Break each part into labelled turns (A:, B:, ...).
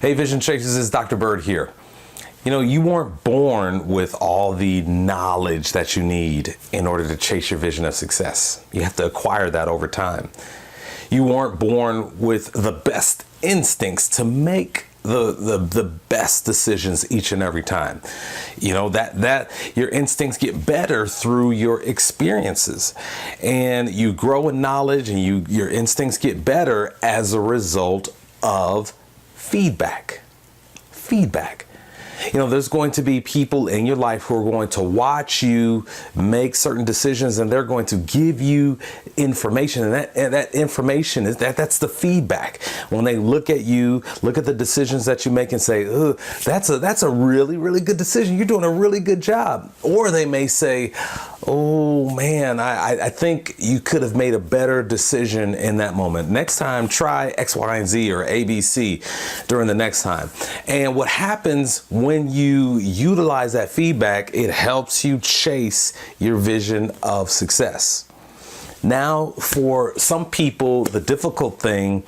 A: Hey Vision Chasers, it's Dr. Bird here. You know, you weren't born with all the knowledge that you need in order to chase your vision of success. You have to acquire that over time. You weren't born with the best instincts to make the best decisions each and every time. You know, that your instincts get better through your experiences, and you grow in knowledge, and your instincts get better as a result of feedback. You know, there's going to be people in your life who are going to watch you make certain decisions, and they're going to give you information, and that information is that's the feedback. When they look at you, look at the decisions that you make and say, "Ugh, that's a really, really good decision. You're doing a really good job." Or they may say, "Oh man, I think you could have made a better decision in that moment. Next time, try X, Y, and Z or ABC during the next time." And what happens when you utilize that feedback, it helps you chase your vision of success. Now, for some people, the difficult thing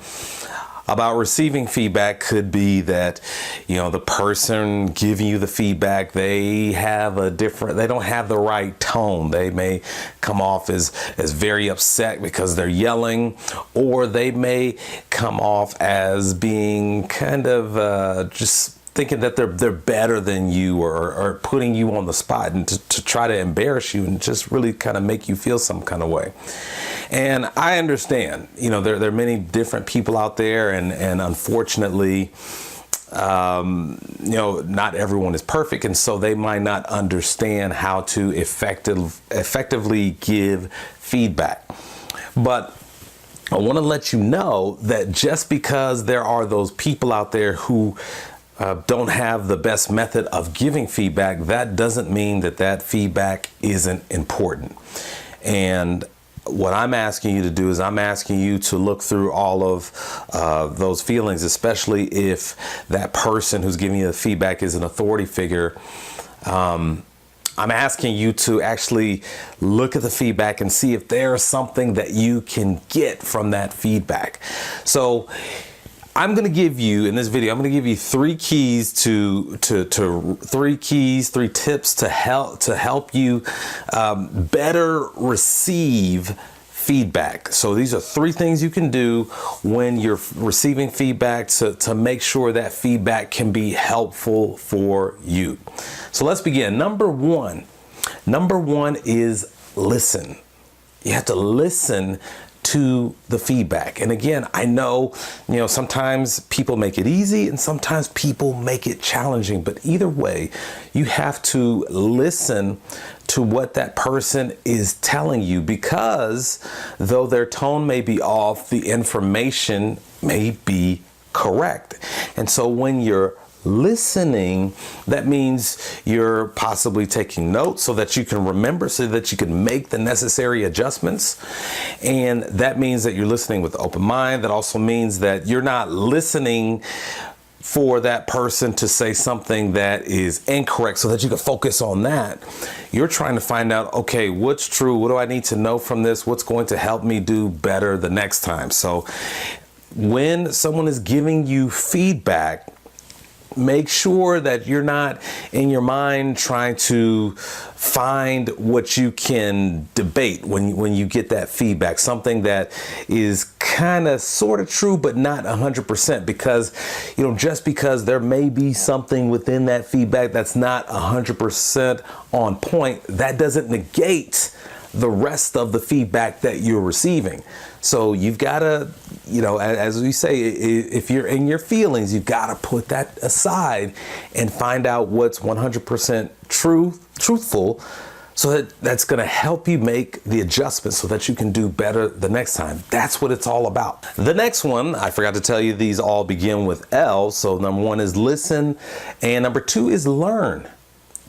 A: about receiving feedback could be that, you know, the person giving you the feedback, they don't have the right tone. They may come off as very upset because they're yelling, or they may come off as being kind of just thinking that they're better than you, or putting you on the spot and to try to embarrass you and just really kind of make you feel some kind of way. And I understand, you know, there are many different people out there, and unfortunately, you know, not everyone is perfect, and so they might not understand how to effectively give feedback. But I want to let you know that just because there are those people out there who don't have the best method of giving feedback, that doesn't mean that feedback isn't important. And what I'm asking you to do is I'm asking you to look through all of those feelings, especially if that person who's giving you the feedback is an authority figure. I'm asking you to actually look at the feedback and see if there's something that you can get from that feedback. So I'm going to give you, in this video, I'm going to give you three tips to help you better receive feedback. So these are three things you can do when you're receiving feedback to make sure that feedback can be helpful for you. So let's begin. Number one is listen. You have to listen to the feedback. And again, I know, you know, sometimes people make it easy and sometimes people make it challenging, but either way, you have to listen to what that person is telling you, because though their tone may be off, the information may be correct. And so when you're listening, that means you're possibly taking notes so that you can remember, so that you can make the necessary adjustments. And that means that you're listening with an open mind. That also means that you're not listening for that person to say something that is incorrect so that you can focus on that. You're trying to find out, okay, what's true? What do I need to know from this? What's going to help me do better the next time? So when someone is giving you feedback, make sure that you're not in your mind trying to find what you can debate when you get that feedback, something that is kind of sort of true but not 100%, because, you know, just because there may be something within that feedback that's not 100% on point, that doesn't negate the rest of the feedback that you're receiving. So you've got to, you know, as we say, if you're in your feelings, you've got to put that aside and find out what's 100% truthful, so that's going to help you make the adjustments so that you can do better the next time. That's what it's all about. The next one, I forgot to tell you, these all begin with L. So number one is listen, and number two is learn.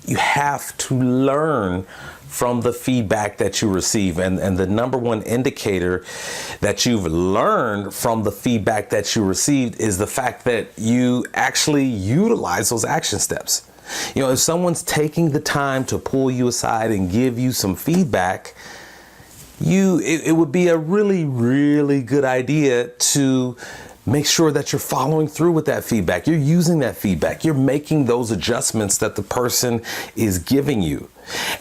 A: You have to learn from the feedback that you receive. And the number one indicator that you've learned from the feedback that you received is the fact that you actually utilize those action steps. You know, if someone's taking the time to pull you aside and give you some feedback, it would be a really, really good idea to make sure that you're following through with that feedback. You're using that feedback. You're making those adjustments that the person is giving you.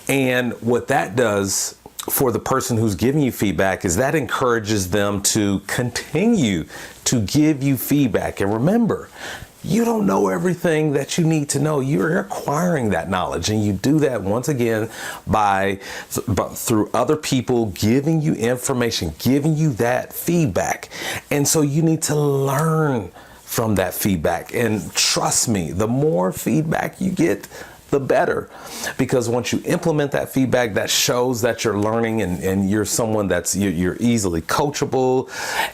A: And what that does for the person who's giving you feedback is that encourages them to continue to give you feedback. And remember, you don't know everything that you need to know. You're acquiring that knowledge, and you do that once again through other people giving you information, giving you that feedback. And so you need to learn from that feedback. And trust me, the more feedback you get, the better. Because once you implement that feedback, that shows that you're learning, and you're someone you're easily coachable.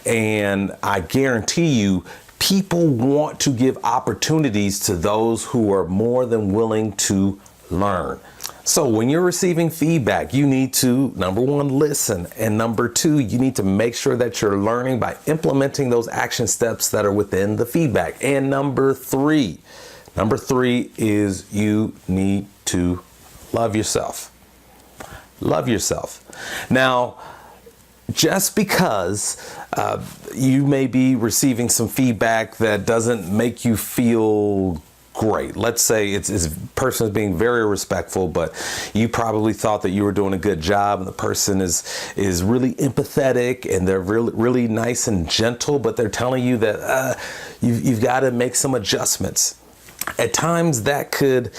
A: And I guarantee you, people want to give opportunities to those who are more than willing to learn. So when you're receiving feedback, you need to, number one, listen. And number two, you need to make sure that you're learning by implementing those action steps that are within the feedback. And number three is you need to love yourself. Love yourself. Now, just because you may be receiving some feedback that doesn't make you feel great. Let's say it's person is being very respectful, but you probably thought that you were doing a good job, and the person is really empathetic, and they're really nice and gentle, but they're telling you that you've got to make some adjustments. At times that could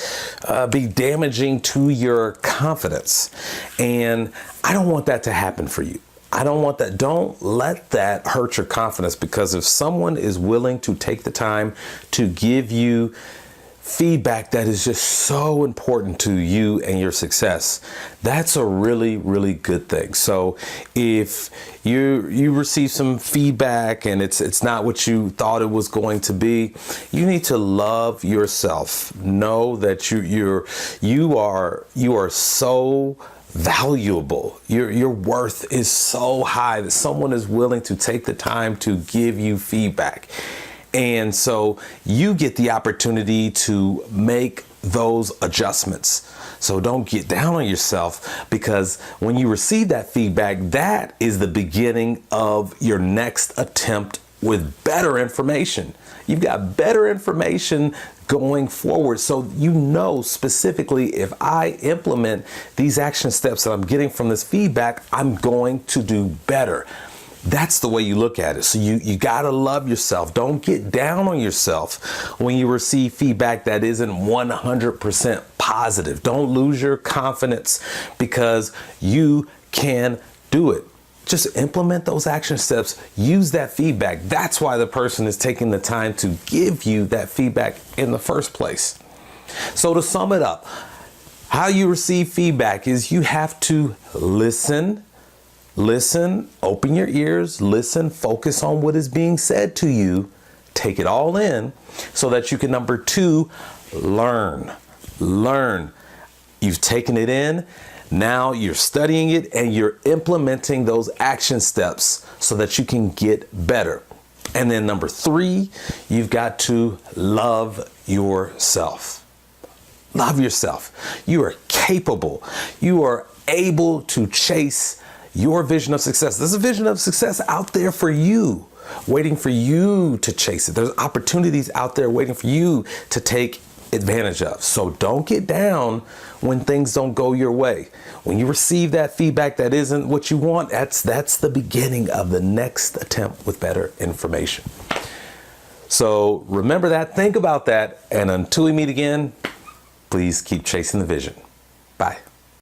A: be damaging to your confidence, and I don't want that to happen for you. I don't want that. Don't let that hurt your confidence, because if someone is willing to take the time to give you feedback that is just so important to you and your success, that's a really, really good thing. So if you receive some feedback and it's not what you thought it was going to be, you need to love yourself. Know that you are so valuable. Your worth is so high that someone is willing to take the time to give you feedback. And so you get the opportunity to make those adjustments. So don't get down on yourself, because when you receive that feedback, that is the beginning of your next attempt with better information. You've got better information going forward. So you know specifically, if I implement these action steps that I'm getting from this feedback, I'm going to do better. That's the way you look at it. So you gotta love yourself. Don't get down on yourself when you receive feedback that isn't 100% positive. Don't lose your confidence, because you can do it. Just implement those action steps. Use that feedback. That's why the person is taking the time to give you that feedback in the first place. So to sum it up, how you receive feedback is you have to listen, open your ears, listen, focus on what is being said to you, take it all in, so that you can, number two, learn. You've taken it in, now you're studying it, and you're implementing those action steps so that you can get better. And then number three, you've got to love yourself. Love yourself. You are capable. You are able to chase your vision of success. There's a vision of success out there for you, waiting for you to chase it. There's opportunities out there waiting for you to take advantage of. So don't get down when things don't go your way. When you receive that feedback that isn't what you want, that's the beginning of the next attempt with better information. So remember that, think about that, and until we meet again, please keep chasing the vision. Bye.